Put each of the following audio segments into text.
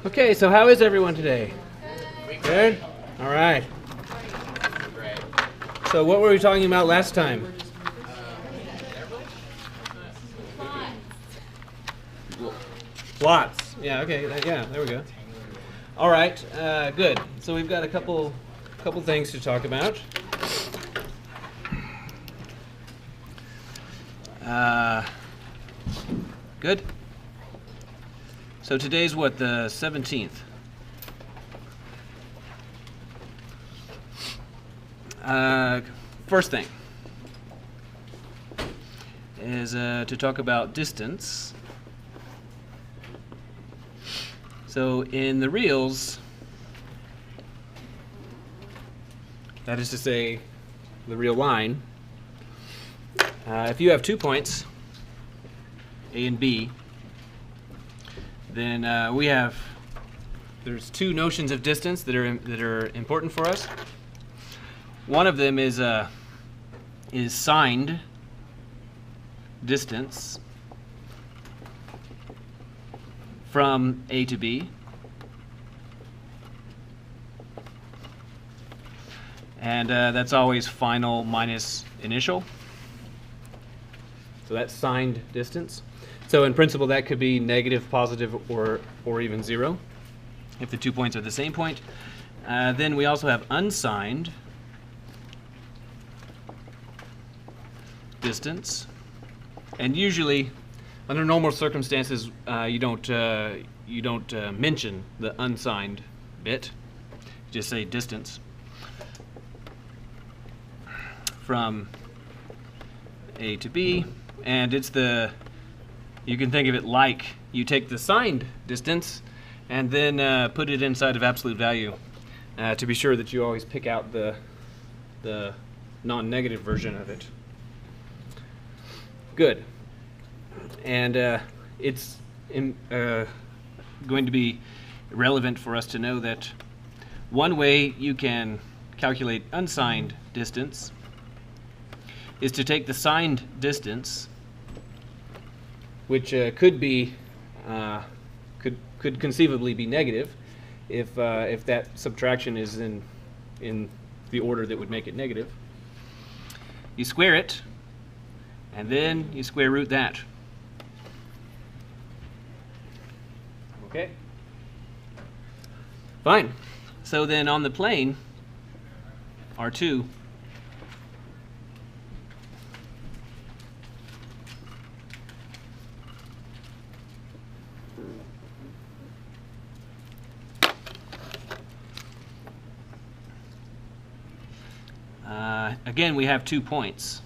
Okay, so how is everyone today? Good? All right. So what were we talking about last time? Lots. Yeah, okay. Yeah, there we go. All right, good. So we've got a couple things to talk about. Good. So today's what, the 17th? First thing is to talk about distance. So in the reals, that is to say, the real line, if you have 2 points, A and B, then there's two notions of distance that are important for us. One of them is signed distance from A to B, and that's always final minus initial. So that's signed distance. So in principle, that could be negative, positive, or even 0 if the 2 points are the same point. Then we also have unsigned distance, and usually, under normal circumstances, you don't mention the unsigned bit. You just say distance from A to B, and you can think of it like you take the signed distance and then put it inside of absolute value to be sure that you always pick out the non-negative version of it. Good. And it's going to be relevant for us to know that one way you can calculate unsigned distance is to take the signed distance, which could conceivably be negative if that subtraction is in the order that would make it negative. You square it, and then you square root that. Okay. Fine. So then on the plane, R2, again, we have 2 points.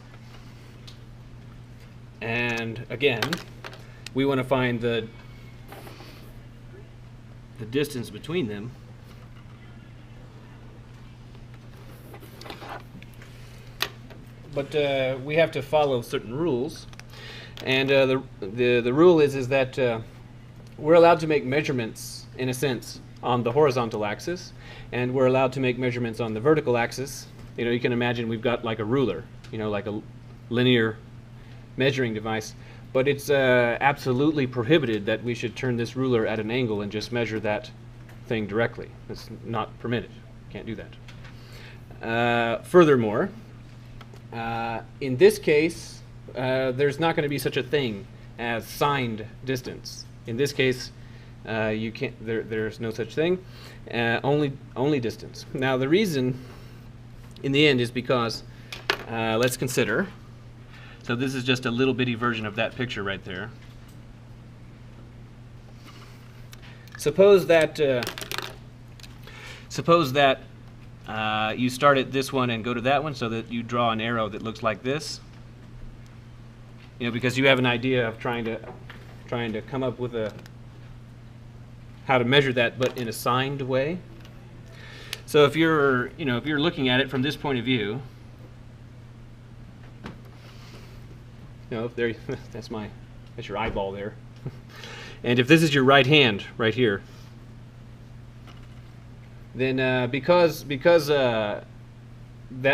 And again, we want to find the distance between them. But we have to follow certain rules. And the rule is that we're allowed to make measurements, in a sense, on the horizontal axis, and we're allowed to make measurements on the vertical axis. You know, you can imagine we've got like a ruler, you know, like a linear measuring device, but it's absolutely prohibited that we should turn this ruler at an angle and just measure that thing directly. It's not permitted. Can't do that. Furthermore, in this case, there's not going to be such a thing as signed distance. In this case, you can't. There's no such thing. Only distance. Now, the reason, in the end, is because let's consider. So this is just a little bitty version of that picture right there. Suppose that you start at this one and go to that one, so that you draw an arrow that looks like this. You know, because you have an idea of trying to come up with how to measure that, but in a signed way. So if you're looking at it from this point of view, that's your eyeball there. And if this is your right hand right here, then because that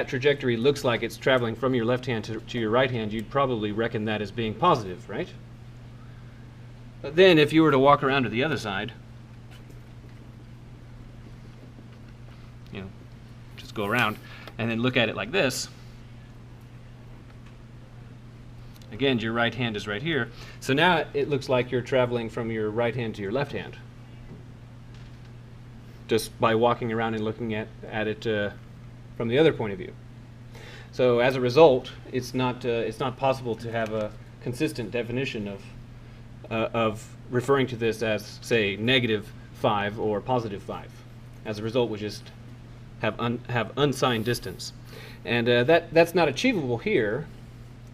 trajectory looks like it's traveling from your left hand to your right hand, you'd probably reckon that as being positive, right? But then if you were to walk around to the other side, you know, just go around, and then look at it like this. Again, your right hand is right here. So now it looks like you're traveling from your right hand to your left hand, just by walking around and looking at it from the other point of view. So as a result, it's not possible to have a consistent definition of referring to this as, say, -5 or +5. As a result, we just have unsigned distance, and that's not achievable here.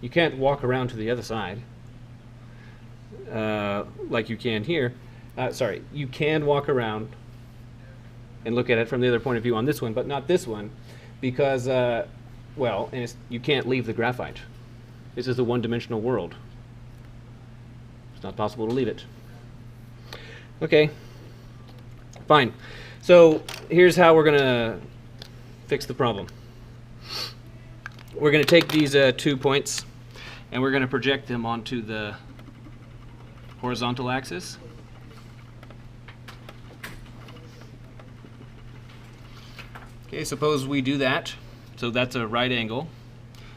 You can't walk around to the other side like you can here. Sorry, you can walk around and look at it from the other point of view on this one, but not this one, because, well, and you can't leave the graphite. This is a one-dimensional world. It's not possible to leave it. Okay, fine. So here's how we're going to fix the problem. We're going to take these 2 points, and we're going to project them onto the horizontal axis. Okay, suppose we do that. So that's a right angle.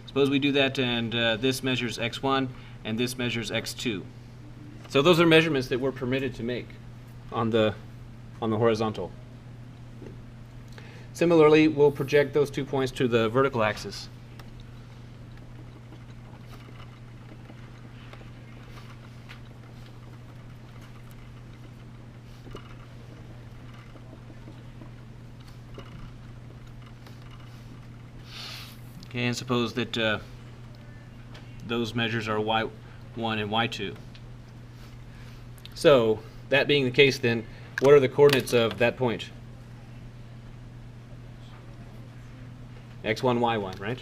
Suppose we do that, and this measures x1, and this measures x2. So those are measurements that we're permitted to make on the horizontal. Similarly, we'll project those 2 points to the vertical axis. Okay, and suppose that those measures are y1 and y2. So, that being the case, then, what are the coordinates of that point? x1, y1, right?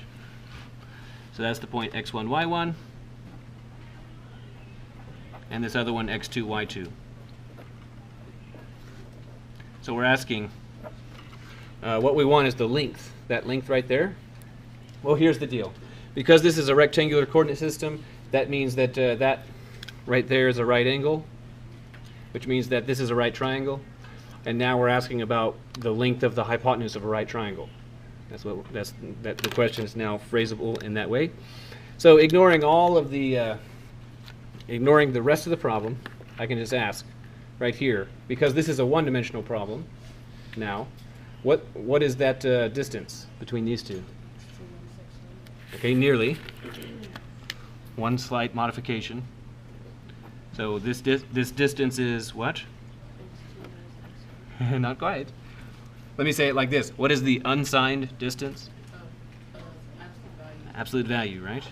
So that's the point x1, y1, and this other one x2, y2. So we're asking, what we want is the length, that length right there. Well, here's the deal. Because this is a rectangular coordinate system, that means that that right there is a right angle, which means that this is a right triangle. And now we're asking about the length of the hypotenuse of a right triangle. The question is now phrasable in that way. So ignoring all of the ignoring the rest of the problem, I can just ask right here, because this is a one-dimensional problem. Now, what is that distance between these two? Okay, nearly. One slight modification. So this distance is what? Not quite. Let me say it like this. What is the unsigned distance? Absolute value, right?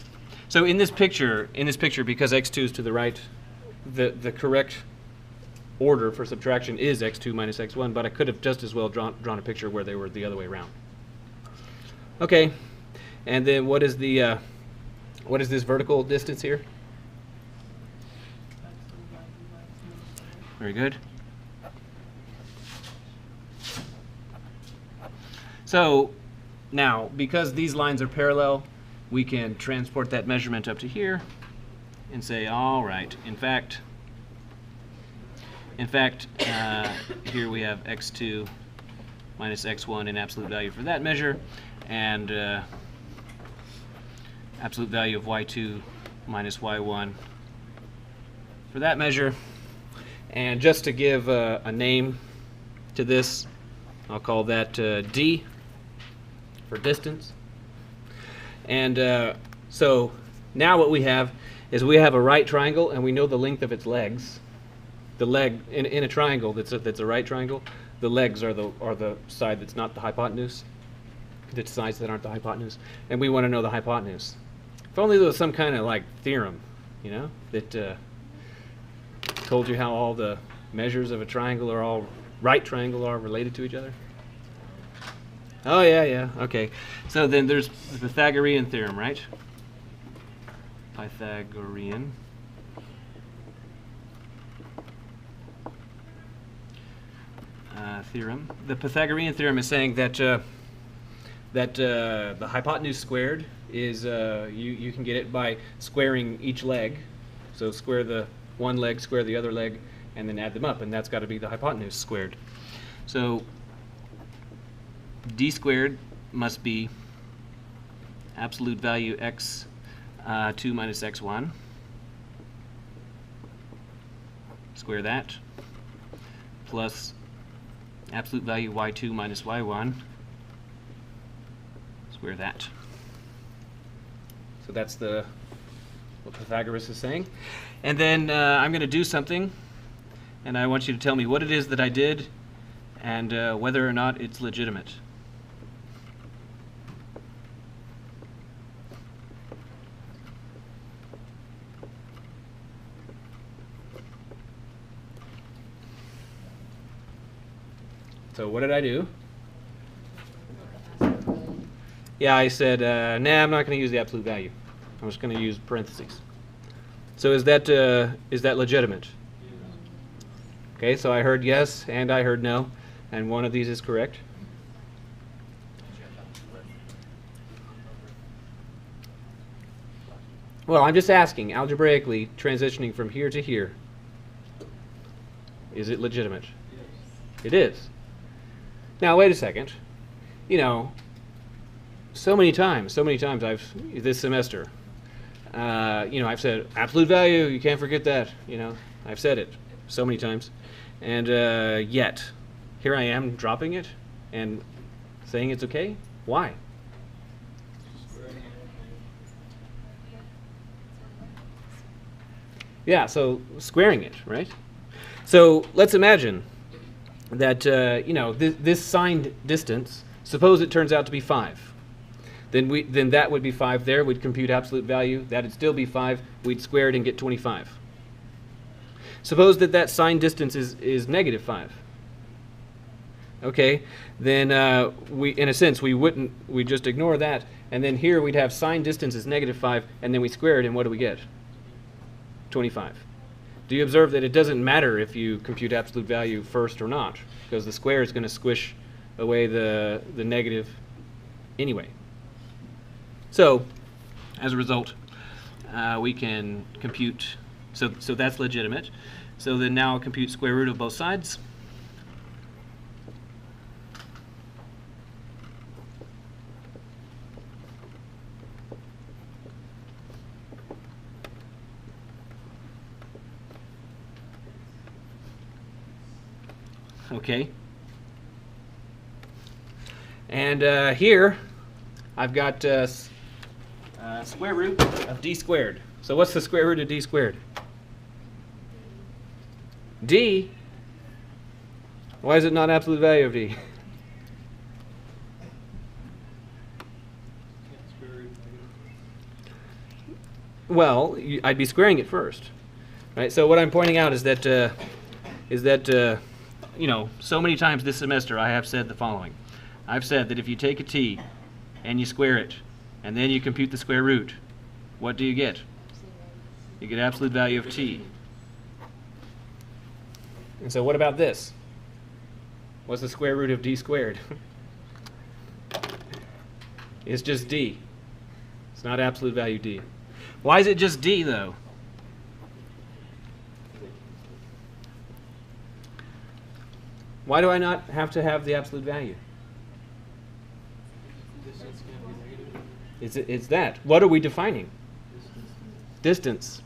So in this picture, because x2 is to the right, the correct order for subtraction is x2 minus x1, but I could have just as well drawn a picture where they were the other way around. Okay. And then what is this vertical distance here? Very good. So now, because these lines are parallel, we can transport that measurement up to here and say, all right, in fact, here we have x2 minus x1 in absolute value for that measure, and absolute value of y2 minus y1 for that measure. And just to give a name to this, I'll call that D for distance. And so now what we have is we have a right triangle, and we know the length of its legs. The leg in a triangle that's a right triangle, the legs are the side that's not the hypotenuse, the sides that aren't the hypotenuse, and we want to know the hypotenuse. If only there was some kind of like theorem, you know, that told you how all the measures of a triangle or all right triangle are related to each other. Oh yeah, okay. So then there's the Pythagorean theorem, right? Pythagorean. Theorem. The Pythagorean theorem is saying that the hypotenuse squared is you can get it by squaring each leg. So square the one leg, square the other leg, and then add them up, and that's got to be the hypotenuse squared. So d squared must be absolute value x2 minus x1. Square that, plus absolute value y2 minus y1. Square that. So that's what Pythagoras is saying. And then I'm going to do something, and I want you to tell me what it is that I did and whether or not it's legitimate. So what did I do? Yeah, I said, nah, I'm not going to use the absolute value. I'm just going to use parentheses. So is that legitimate? Okay, so I heard yes and I heard no, and one of these is correct. Well, I'm just asking, algebraically, transitioning from here to here, is it legitimate? Yes. It is. Now, wait a second. You know, so many times this semester, I've said absolute value, you can't forget that. I've said it so many times. And yet, here I am dropping it and saying it's okay? Why? Yeah, so squaring it, right? So let's imagine that, this signed distance, suppose it turns out to be 5. Then that would be 5 there. We'd compute absolute value. That would still be 5. We'd square it and get 25. Suppose that signed distance is negative 5. Okay, then in a sense, we'd just ignore that. And then here we'd have signed distance is negative 5, and then we square it, and what do we get? 25. Do you observe that it doesn't matter if you compute absolute value first or not, because the square is going to squish away the negative anyway. So, as a result, we can compute, so that's legitimate. So then now I'll compute square root of both sides. Okay. And here I've got square root of d squared. So what's the square root of d squared? D? Why is it not absolute value of d? Well, I'd be squaring it first, right? So what I'm pointing out is that so many times this semester I have said the following. I've said that if you take a t and you square it, and then you compute the square root, what do you get? You get absolute value of t. And so what about this? What's the square root of d squared? It's just d. It's not absolute value d. Why is it just d, though? Why do I not have to have the absolute value? It's that. What are we defining? Distance.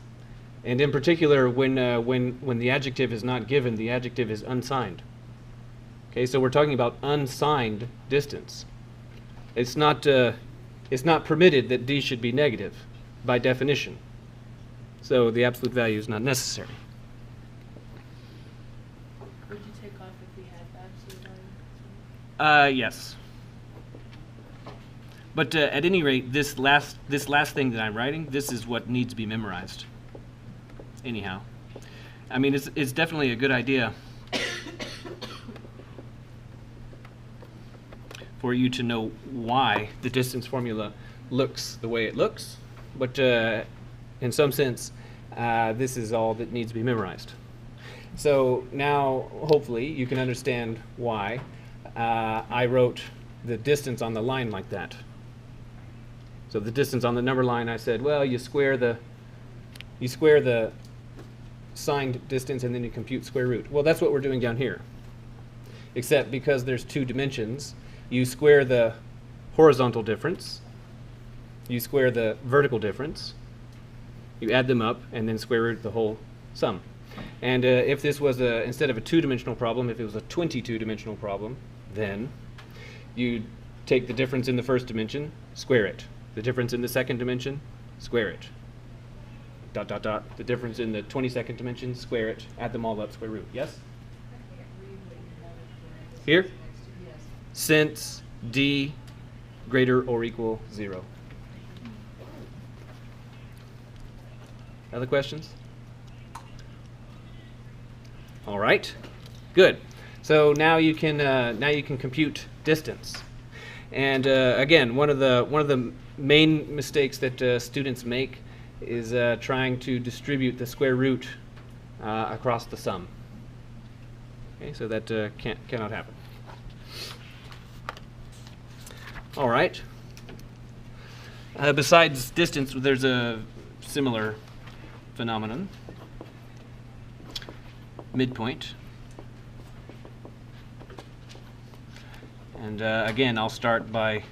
And in particular, when the adjective is not given, the adjective is unsigned. Okay, so we're talking about unsigned distance. It's not permitted that d should be negative by definition. So the absolute value is not necessary. Would you take off if we had the absolute value? Yes. But at any rate, this last thing that I'm writing, this is what needs to be memorized. Anyhow, I mean, it's definitely a good idea for you to know why the distance formula looks the way it looks. But in some sense, this is all that needs to be memorized. So now, hopefully, you can understand why I wrote the distance on the line like that. So the distance on the number line, I said, well, you square the signed distance and then you compute square root. Well, that's what we're doing down here. Except because there's 2 dimensions, You square the horizontal difference, you square the vertical difference, you add them up, and then square root the whole sum. And if this was instead of a 2-dimensional problem, if it was a 22-dimensional problem, then you take the difference in the first dimension, square it. The difference in the second dimension, square it. Dot, dot, dot. The difference in the 22nd dimension, square it. Add them all up, square root. Yes? Here? Since d greater or equal 0. Other questions? All right, good. So now you can compute distance. And again, one of the main mistakes that students make is trying to distribute the square root across the sum. Okay, so that cannot happen. All right. Besides distance, there's a similar phenomenon. Midpoint. And again, I'll start by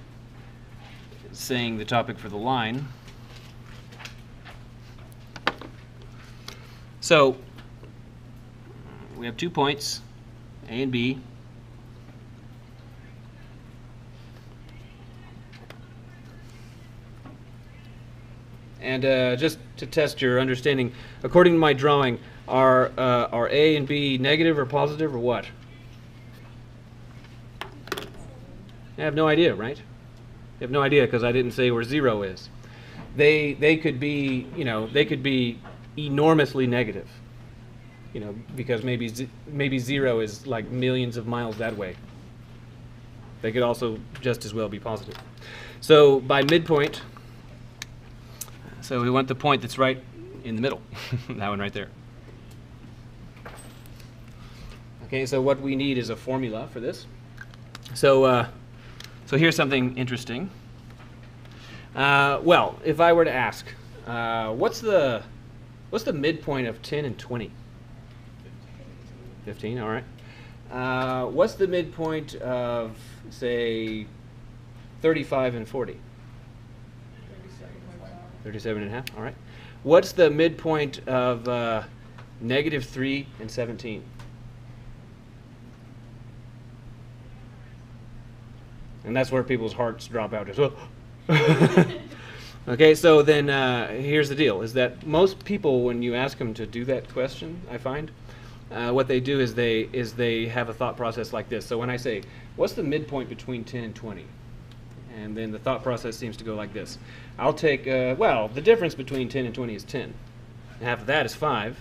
saying the topic for the line. So we have 2 points, A and B. And just to test your understanding, according to my drawing, are A and B negative or positive or what? I have no idea, right? You have no idea because I didn't say where 0 is. They could be, they could be enormously negative, because maybe 0 is like millions of miles that way. They could also just as well be positive. So by midpoint, so we want the point that's right in the middle, that one right there. Okay, so what we need is a formula for this. So here's something interesting. Well, if I were to ask, what's the midpoint of 10 and 20? 15, all right. What's the midpoint of, say, 35 and 40? 37.5, all right. What's the midpoint of negative 3 and 17? And that's where people's hearts drop out as well. Okay, so then here's the deal, is that most people, when you ask them to do that question, I find, what they do is they have a thought process like this. So when I say, what's the midpoint between 10 and 20? And then the thought process seems to go like this. I'll take, well, the difference between 10 and 20 is 10. And half of that is 5.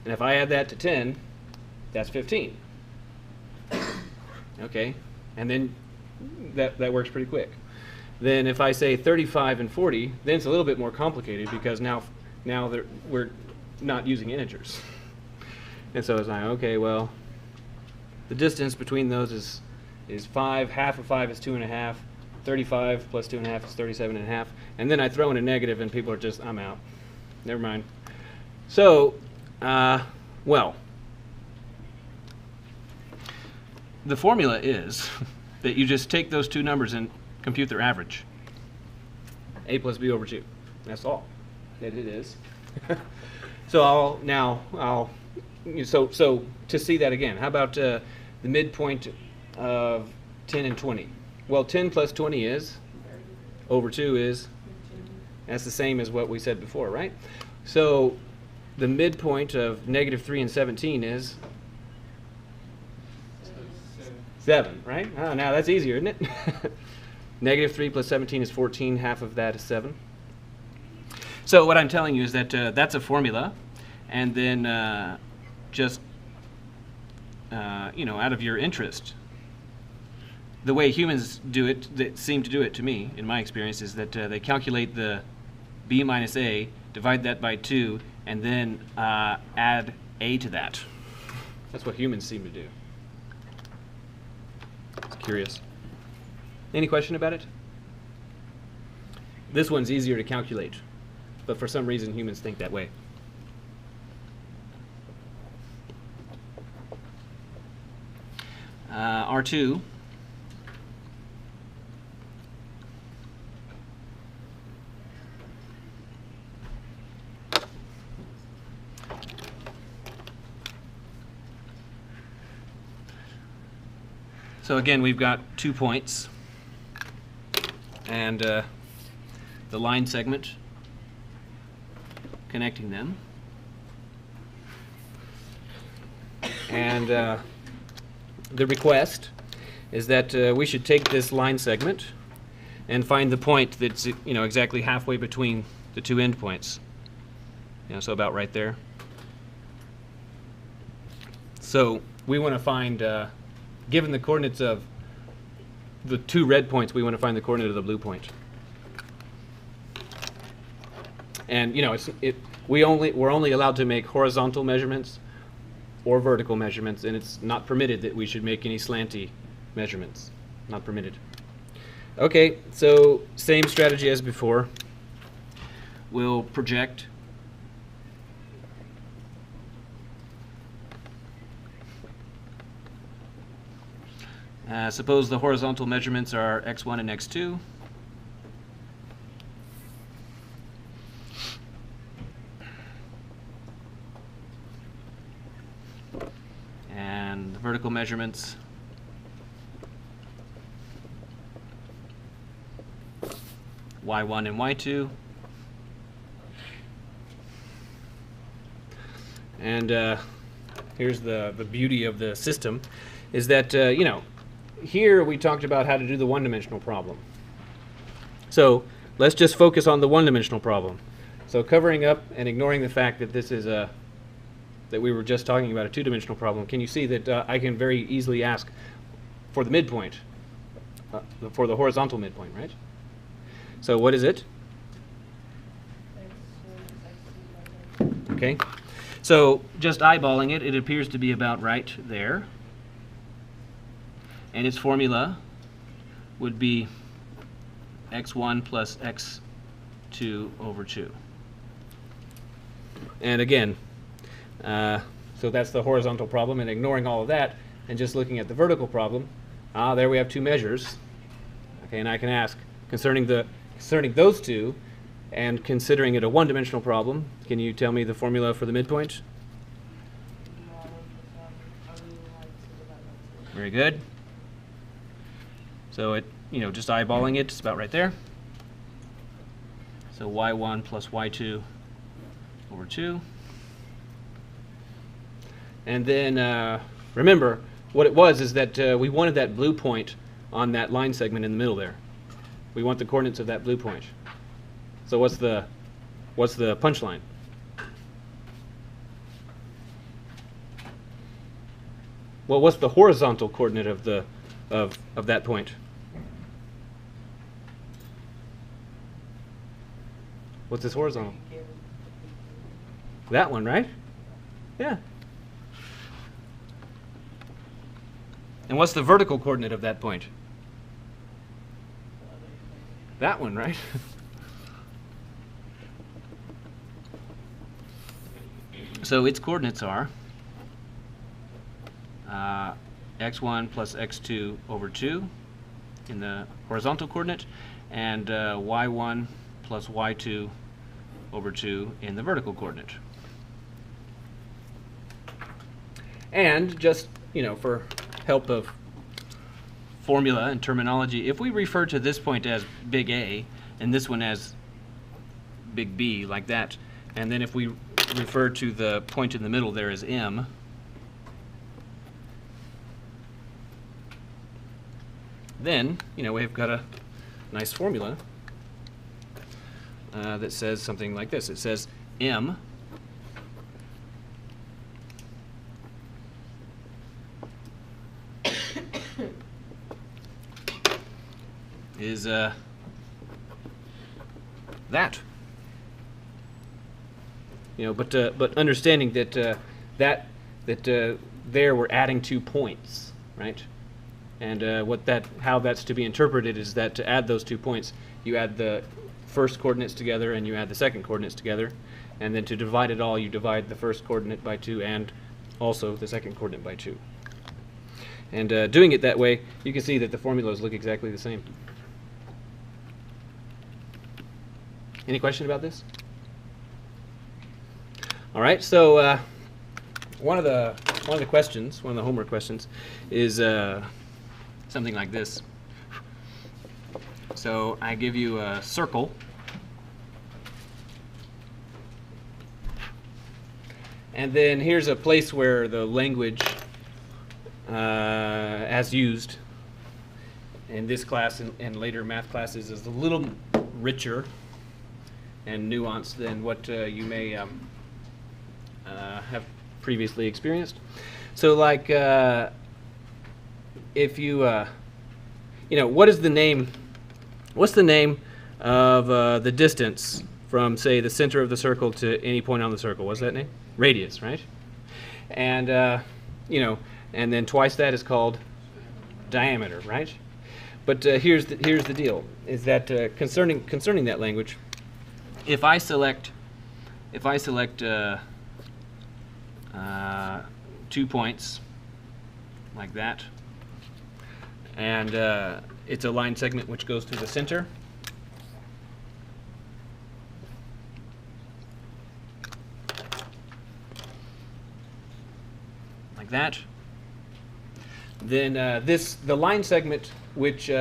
And if I add that to 10, that's 15. Okay, and then that works pretty quick. Then if I say 35 and 40, then it's a little bit more complicated because now we're not using integers. And so it's like, okay, well, the distance between those is 5. Half of 5 is 2.5. 35 plus 2.5 is 37.5. And then I throw in a negative and people are just, I'm out. Never mind. So, well, the formula is that you just take those two numbers and compute their average. A plus B over 2. That's all that it is. So so to see that again, how about the midpoint of 10 and 20? Well, 10 plus 20 is, over 2 is, that's the same as what we said before, right? So the midpoint of negative 3 and 17 is 7, right? Oh, now that's easier, isn't it? Negative 3 plus 17 is 14. Half of that is 7. So what I'm telling you is that that's a formula, and then just out of your interest, the way humans do it, that seem to do it to me, in my experience, is that they calculate the b minus a, divide that by 2, and then add a to that. That's what humans seem to do. It's curious. Any question about it? This one's easier to calculate, but for some reason humans think that way. R2 So again, we've got 2 points, and the line segment connecting them. And the request is that we should take this line segment and find the point that's exactly halfway between the 2 endpoints. So about right there. So we want to find, given the coordinates of the 2 red points, we want to find the coordinate of the blue point. And we're only allowed to make horizontal measurements or vertical measurements, and it's not permitted that we should make any slanty measurements. Not permitted. Okay, so same strategy as before. We'll project suppose the horizontal measurements are x1 and x2. And the vertical measurements y1 and y2. And here's the beauty of the system, is that, here we talked about how to do the one-dimensional problem. So let's just focus on the one-dimensional problem. So covering up and ignoring the fact that this is that we were just talking about a two-dimensional problem, can you see that I can very easily ask for the midpoint, for the horizontal midpoint, right? So what is it? Okay. So just eyeballing it, it appears to be about right there. And its formula would be x1 plus x2 over 2. And again, so that's the horizontal problem, and ignoring all of that and just looking at the vertical problem, there we have 2 measures. Okay, and I can ask concerning those 2 and considering it a one-dimensional problem, can you tell me the formula for the midpoint? Very good. So it, just eyeballing it, it's about right there. So y1 plus y2 over 2. And then remember, what it was is that we wanted that blue point on that line segment in the middle there. We want the coordinates of that blue point. So what's the punchline? Well, what's the horizontal coordinate of the of that point? What's this horizontal? That one, right? Yeah. And what's the vertical coordinate of that point? That one, right? So its coordinates are x1 plus x2 over 2 in the horizontal coordinate, and y1 plus y2 over 2 in the vertical coordinate. And just, for help of formula and terminology, if we refer to this point as big A and this one as big B, like that, and then if we refer to the point in the middle there as M, then, we've got a nice formula that says something like this. It says M is that. But understanding that there we're adding 2 points, right? And how that's to be interpreted is that to add those 2 points, you add the first coordinates together and you add the second coordinates together, and then to divide it all, you divide the first coordinate by 2 and also the second coordinate by 2. And doing it that way, you can see that the formulas look exactly the same. Any question about this? All right, so one of the questions, one of the homework questions, is something like this. So I give you a circle. And then here's a place where the language as used in this class and later math classes is a little richer and nuanced than what you may have previously experienced. So like if you, what is the name, what's the name of the distance from, say, the center of the circle to any point on the circle? What's that name? Radius, right? And, and then twice that is called diameter, right? But here's the deal, is that concerning that language, if I select 2 points like that, and it's a line segment which goes through the center, like that, then the line segment which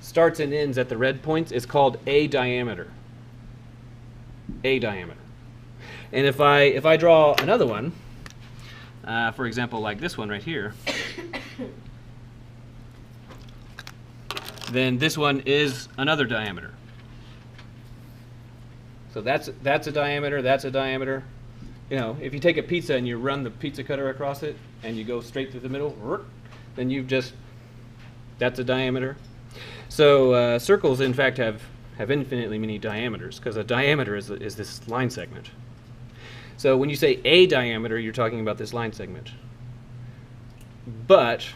starts and ends at the red points is called a diameter. A diameter. And if I draw another one, for example, like this one right here, then this one is another diameter. So that's a diameter. That's a diameter. If you take a pizza and you run the pizza cutter across it and you go straight through the middle, then that's a diameter. So circles, in fact, have infinitely many diameters, because a diameter is this line segment. So when you say a diameter, you're talking about this line segment. But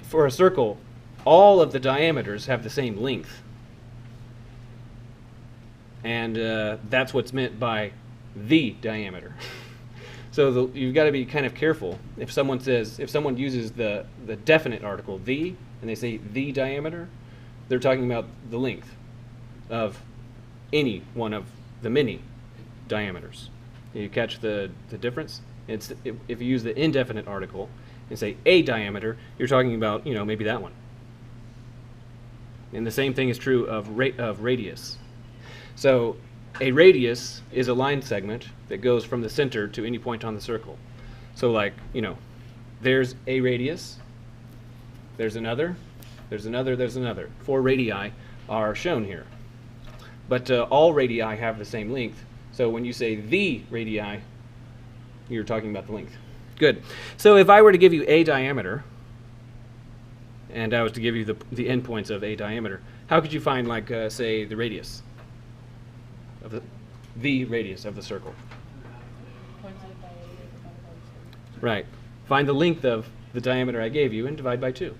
for a circle, all of the diameters have the same length. And that's what's meant by the diameter. So you've got to be kind of careful. If someone uses the definite article, the, and they say the diameter, they're talking about the length of any one of the many diameters. You catch the difference? If you use the indefinite article and say a diameter, you're talking about maybe that one. And the same thing is true of radius. So a radius is a line segment that goes from the center to any point on the circle. So like, there's a radius, there's another, there's another, there's another. 4 radii are shown here. But all radii have the same length. So when you say the radii, you're talking about the length. Good. So if I were to give you a diameter, and I was to give you the endpoints of a diameter, how could you find, like, say, the radius of the radius of the circle? Right. Find the length of the diameter I gave you and divide by 2.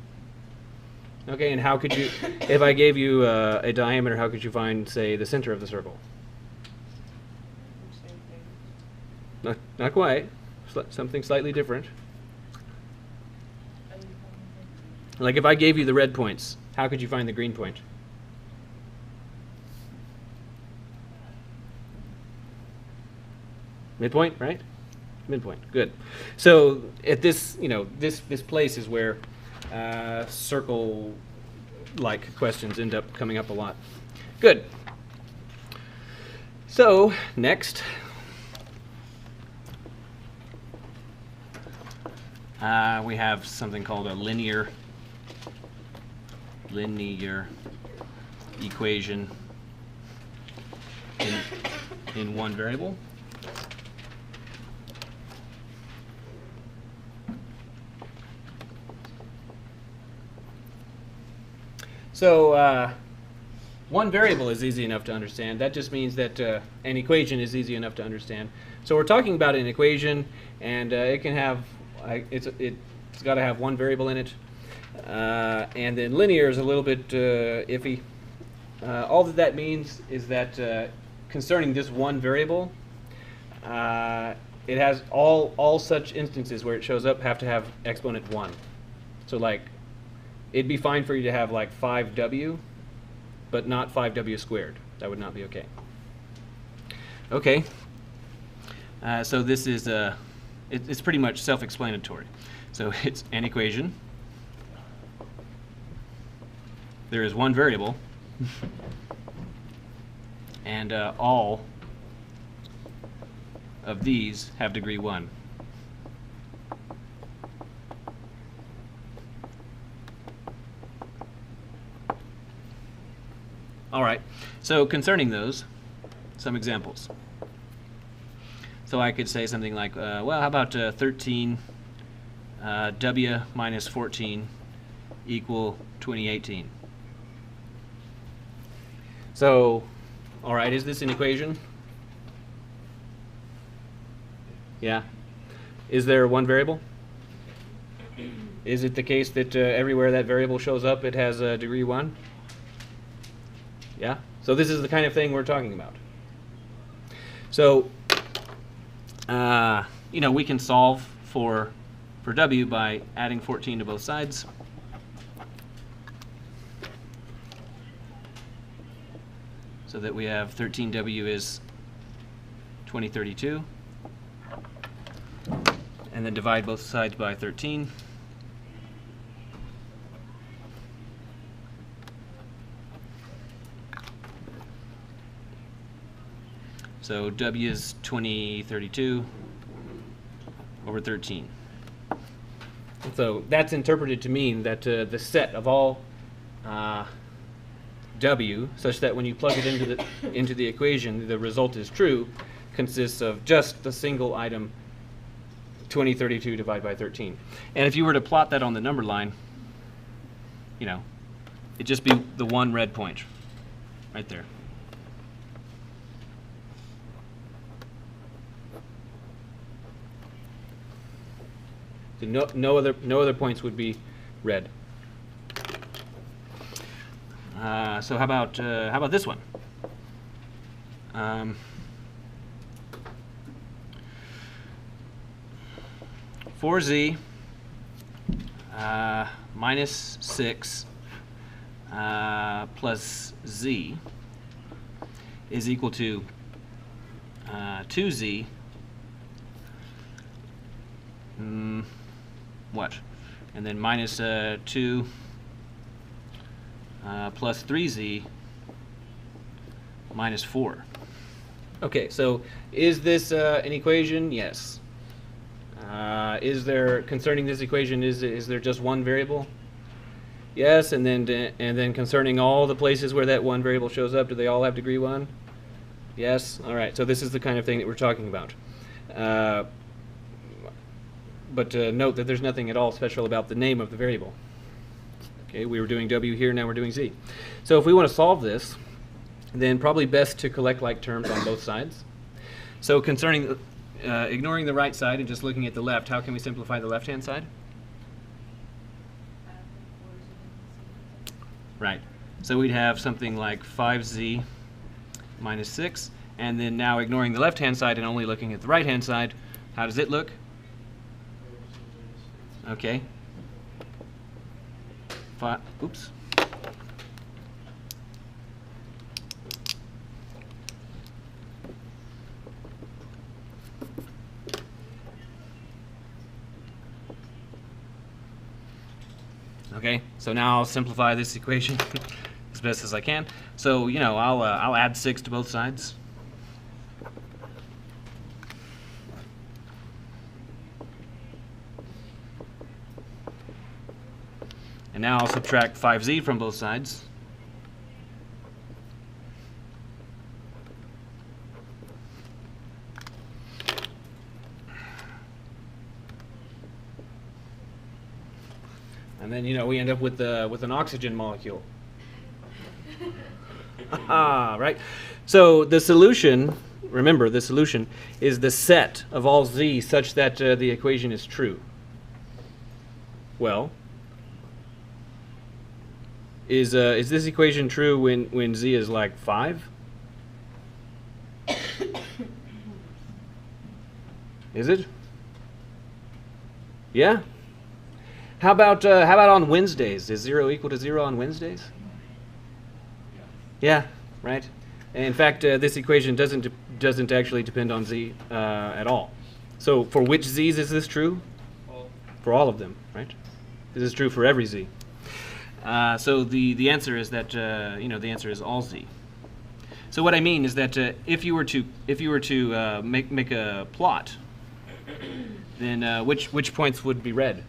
Okay, and how could you, if I gave you a diameter, how could you find, say, the center of the circle? Not quite. Something slightly different. Like if I gave you the red points, how could you find the green point? Midpoint, right? Midpoint. Good. So at this, this place is where circle-like questions end up coming up a lot. Good. So next, we have something called a linear equation in one variable. So one variable is easy enough to understand. That just means that an equation is easy enough to understand. So we're talking about an equation, and it can have it's got to have one variable in it, and then linear is a little bit iffy. All that means is that concerning this one variable, it has all such instances where it shows up have to have exponent 1. So like, it'd be fine for you to have like 5w, but not 5w squared. That would not be okay. Okay. So this is it's pretty much self-explanatory. So it's an equation there is one variable, and all of these have degree 1. All right, so concerning those, some examples. So I could say something like, well, how about 13 W minus 14 equal 2018? So, all right, is this an equation? Yeah. Is there one variable? Is it the case that everywhere that variable shows up, it has degree 1? Yeah. So this is the kind of thing we're talking about. So, you know, we can solve for W by adding 14 to both sides. So that we have 13W is 2032. And then divide both sides by 13. So W is 2032 over 13. So that's interpreted to mean that the set of all W, such that when you plug it into the equation, the result is true, consists of just the single item 2032 divided by 13. And if you were to plot that on the number line, you know, it'd just be the one red point right there. So no other points would be red. So how about this one? 4z minus 6 plus z is equal to 2z what? And then minus 2 plus 3z minus 4. Okay, so is this an equation? Yes. Is there, concerning this equation, is there just one variable? Yes, and then concerning all the places where that one variable shows up, do they all have degree 1? Yes. All right, so this is the kind of thing that we're talking about. But note that there's nothing at all special about the name of the variable. Okay, we were doing W here, now we're doing Z. So if we want to solve this, then probably best to collect like terms on both sides. So concerning, ignoring the right side and just looking at the left, how can we simplify the left-hand side? Right. So we'd have something like 5z minus 6, and then now ignoring the left-hand side and only looking at the right-hand side, how does it look? Okay. Oops. Okay, so now I'll simplify this equation as best as I can. So, you know, I'll add 6 to both sides. And now I'll subtract 5z from both sides. And then, you know, we end up with an oxygen molecule. Right? So the solution, remember, the solution is the set of all z such that the equation is true. Well, is this equation true when z is like 5? Is it? Yeah. How about on Wednesdays? Is 0 equal to 0 on Wednesdays? Yeah, right. And in fact, this equation doesn't actually depend on z at all. So for which z's is this true? For all of them, right? This is true for every z. So the answer is that the answer is all z. So what I mean is that if you were to make a plot, then which points would be red?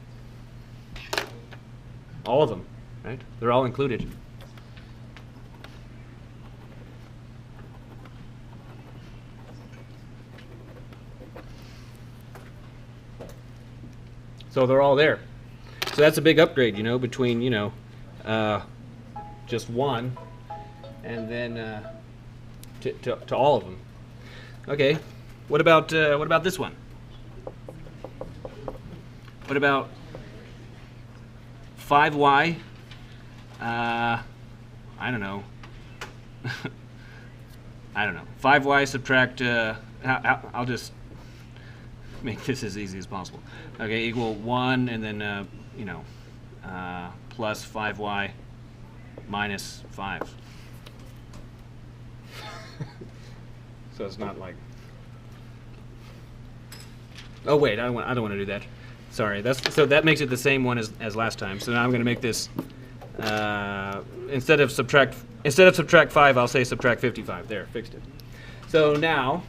All of them, right? They're all included. So they're all there. So that's a big upgrade, between just one and then to all of them. Okay, what about this one? What about 5y? I don't know. I don't know. 5y subtract. I'll just make this as easy as possible. Okay, equal 1, and then plus 5y minus 5. So it's not like. Oh wait, I don't want to do that. Sorry, so that makes it the same one as last time. So now I'm going to make this instead of subtract 5, I'll say subtract 55. There, fixed it. So now,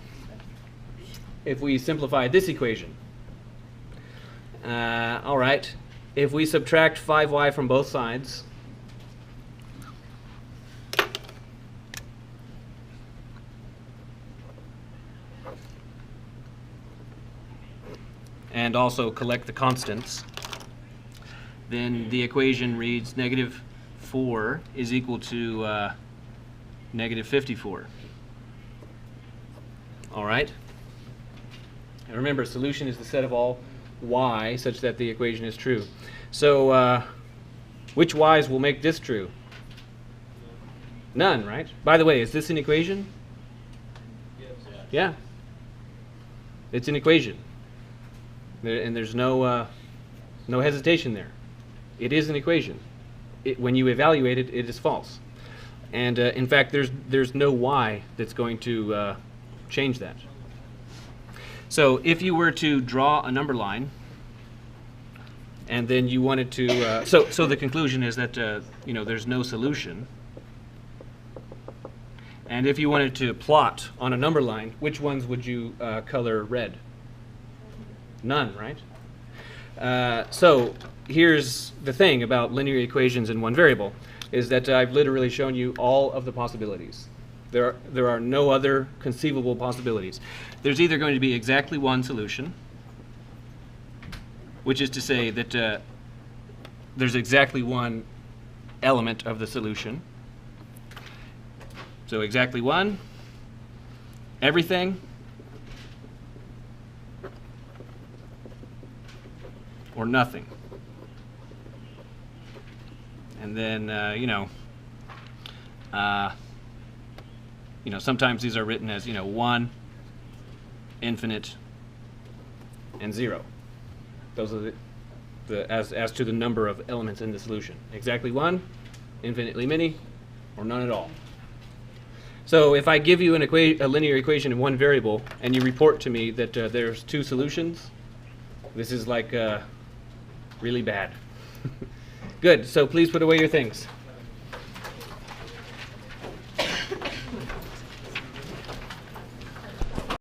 if we simplify this equation, all right, if we subtract 5y from both sides, and also collect the constants, then the equation reads negative 4 is equal to negative 54. All right? And remember, solution is the set of all y such that the equation is true. So which y's will make this true? None, right? By the way, is this an equation? Yes. Yeah. It's an equation. And there's no hesitation there. It is an equation. When you evaluate it, it is false. And in fact, there's no y that's going to change that. So if you were to draw a number line, and then you wanted to, so the conclusion is that there's no solution. And if you wanted to plot on a number line, which ones would you color red? None, right? So here's the thing about linear equations in one variable, is that I've literally shown you all of the possibilities. There are no other conceivable possibilities. There's either going to be exactly one solution, which is to say that there's exactly one element of the solution. So exactly one, everything, or nothing. And then, sometimes these are written as, 1, infinite, and 0. Those are as to the number of elements in the solution. Exactly 1, infinitely many, or none at all. So if I give you a linear equation in one variable, and you report to me that there's 2 solutions, this is like really bad. Good, so please put away your things.